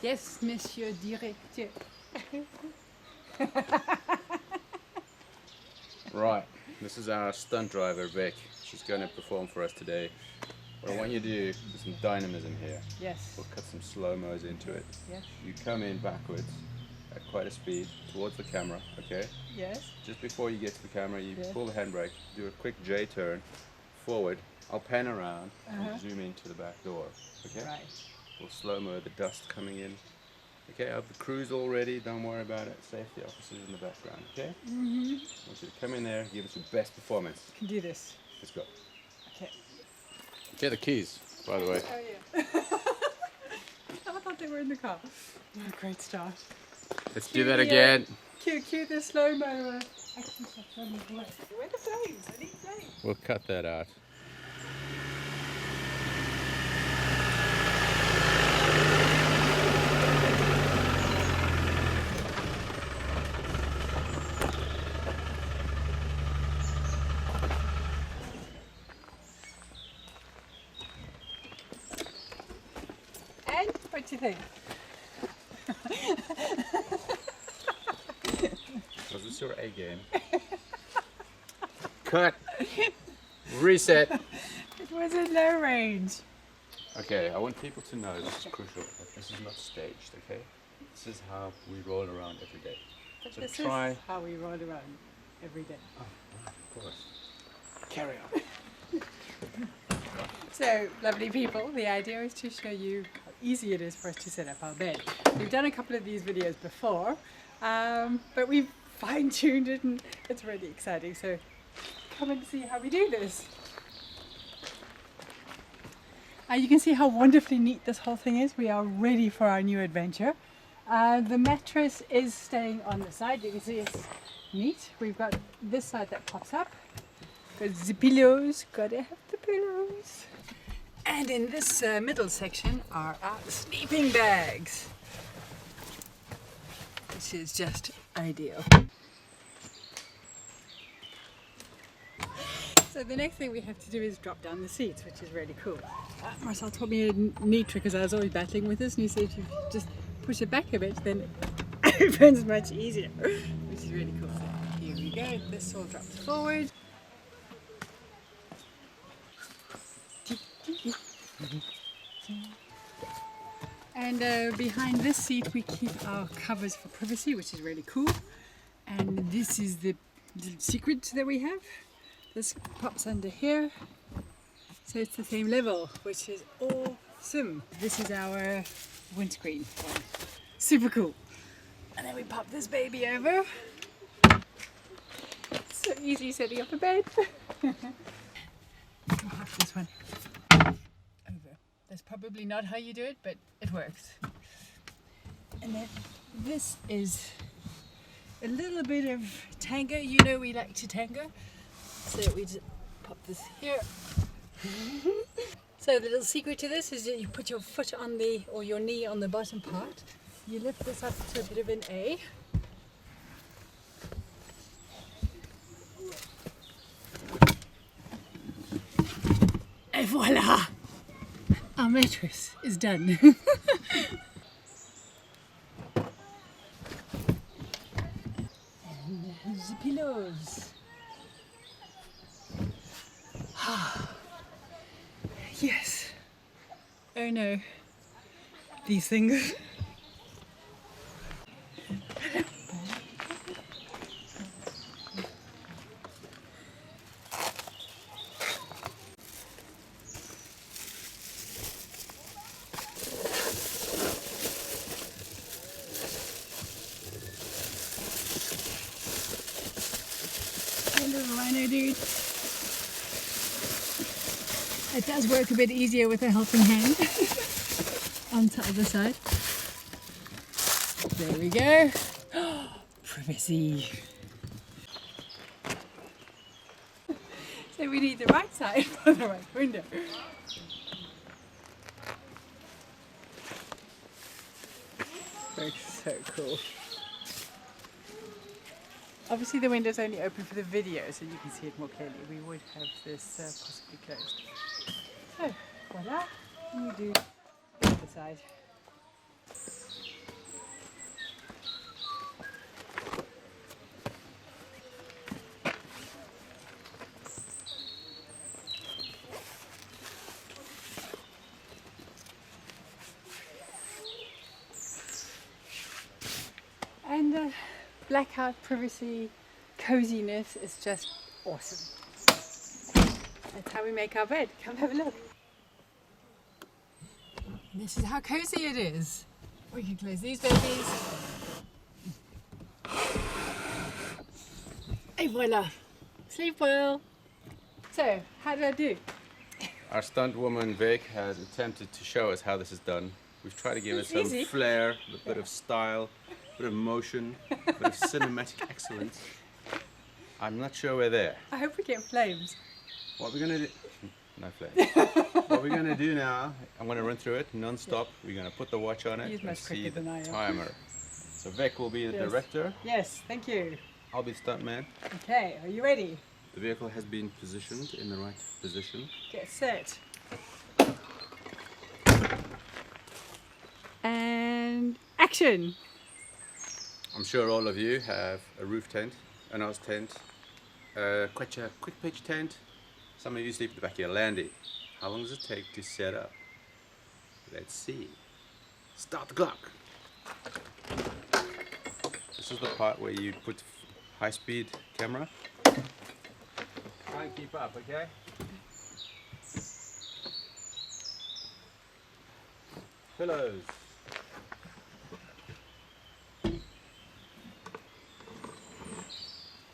Yes, Monsieur Directeur. Right, this is our stunt driver, Vic. She's going to perform for us today. What I want you to do is some dynamism here. Yes. We'll cut some slow-mos into it. Yes. You come in backwards at quite a speed towards the camera, okay? Yes. Just before you get to the camera, you Yes. pull the handbrake, do a quick J turn forward. I'll pan around and zoom into the back door, okay? Right. We'll slow-mo the dust coming in. Okay, I have the crew's all ready, don't worry about it. Safety officers in the background, okay? I want you to come in there, give us your best performance. Can do this. Let's go. Okay. Get the keys, by the way. Oh yeah. I thought they were in the car. Oh, great start. Let's do that again. Cue the slow-mo. Action shot on the way. Where are the flames? I need flames. We'll cut that out. And what do you think? Was this your A game? Cut. Reset. It was in low range. Okay, I want people to know this is crucial. That this is not staged, okay? This is how we roll around every day. But So this try. is how we roll around every day. Oh, of course. Carry on. So, lovely people, the idea is to show you how easy it is for us to set up our bed. We've done a couple of these videos before, but we've fine-tuned it and it's really exciting. So, come and see how we do this. You can see how wonderfully neat this whole thing is. We are ready for our new adventure. The mattress is staying on the side. You can see it's neat. We've got this side that pops up. Got the pillows, gotta have the pillows. And in this middle section are our sleeping bags, which is just ideal. So the next thing we have to do is drop down the seats, which is really cool. Marcel taught me a neat trick because I was always battling with this, and he said if you just push it back a bit, then it opens much easier, which is really cool. So here we go, this all drops forward. And behind this seat we keep our covers for privacy, which is really cool. And this is the little secret that we have. This pops under here, so it's the same level, which is awesome. This is our windscreen one. Super cool. And then we pop this baby over. So easy setting up a bed. Pop this one over. That's probably not how you do it, but it works. And then this is a little bit of tango. You know we like to tango. So we just pop this here. So the little secret to this is that you put your foot on or your knee on the bottom part. You lift this up to a bit of an A. And voila! Our mattress is done. And the pillows. Yes. Oh no. These things. Hey, little rhino dude. It does work a bit easier with a helping hand on the other side. There we go. Privacy. So we need the right side for the right window. Works so cool. Obviously the window's only open for the video, so you can see it more clearly. We would have this possibly closed. So, voila, and we do the other side. that blackout privacy coziness is just awesome. That's how we make our bed. Come have a look. This is how cozy it is. We can close these babies. Et voila. Sleep well. So, how did I do? Our stunt woman Vic has attempted to show us how this is done. We've tried to give it some flair, a bit of style, a bit of motion, a bit of cinematic excellence. I'm not sure we're there. I hope we get flames. What we're gonna do? No flames. What we're gonna do now? I'm gonna run through it non-stop. We're gonna put the watch on it and see the timer. So Vic will be the director. Yes, thank you. I'll be the stuntman. Okay, are you ready? The vehicle has been positioned in the right position. Get set. And action! I'm sure all of you have a roof tent, a nose tent, quite a quick pitch tent. Some of you sleep at the back of your landy. How long does it take to set up? Let's see. Start the clock. This is the part where you put high-speed camera. Try and keep up, okay? Pillows.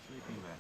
Sleeping bag.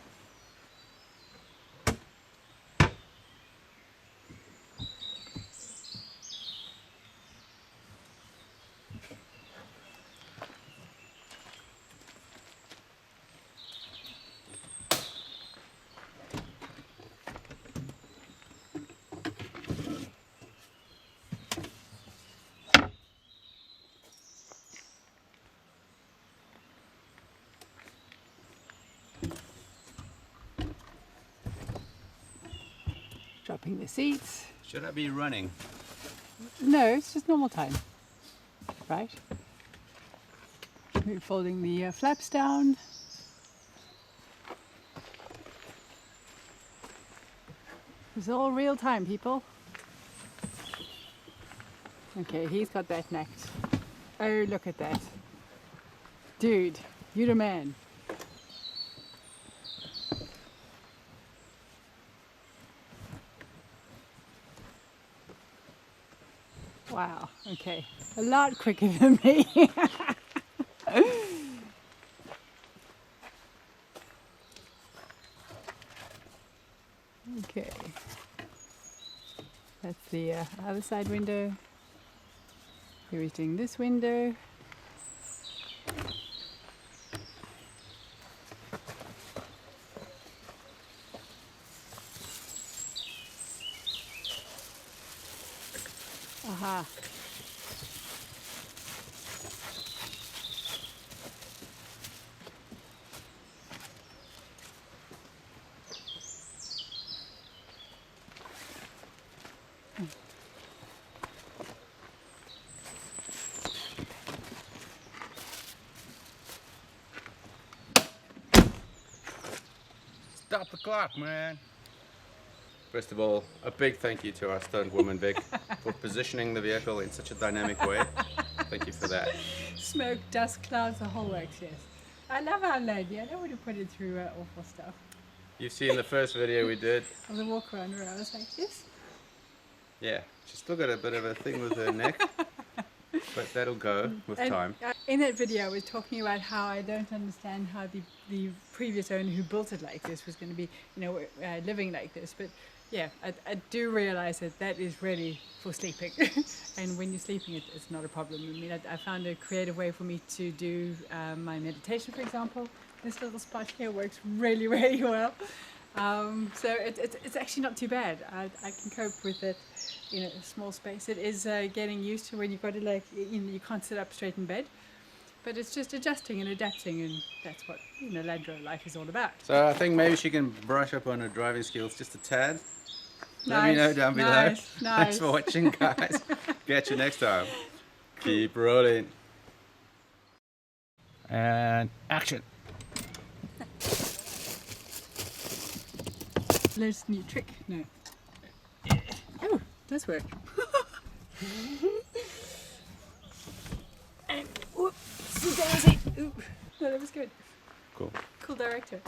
Dropping the seats. Should I be running? No, it's just normal time. Right? We're folding the flaps down. It's all real time, people. Okay, he's got that necked. Oh, look at that. Dude, you're the man. Wow, okay. A lot quicker than me. Okay. That's the other side window. Here he's doing this window. Aha. Stop the clock, man. First of all, a big thank you to our stunt woman Vic for positioning the vehicle in such a dynamic way. Thank you for that. Smoke, dust, clouds, the whole works, yes. I love our lady. I don't want to put it through awful stuff. You've seen the first video we did. Of the walk around where I was like, yes. Yeah, she's still got a bit of a thing with her neck, but that'll go with time. In that video I was talking about how I don't understand how the previous owner who built it like this was going to be, you know, living like this. But yeah, I do realize that that is really for sleeping. And when you're sleeping, it's not a problem. I mean, I found a creative way for me to do my meditation, for example. This little spot here works really, really well. So it's actually not too bad. I can cope with it in a small space. It is getting used to when you've got to, like, you know, you can't sit up straight in bed. But it's just adjusting and adapting, and that's what, you know, Land Rover life is all about. So I think maybe she can brush up on her driving skills just a tad. Let me know down below. Nice. Thanks for watching, guys. Catch you next time. Keep rolling. And action. Latest new trick. No. Oh, does work. And whoopsie daisy. Ooh, not a good. Cool. Cool director.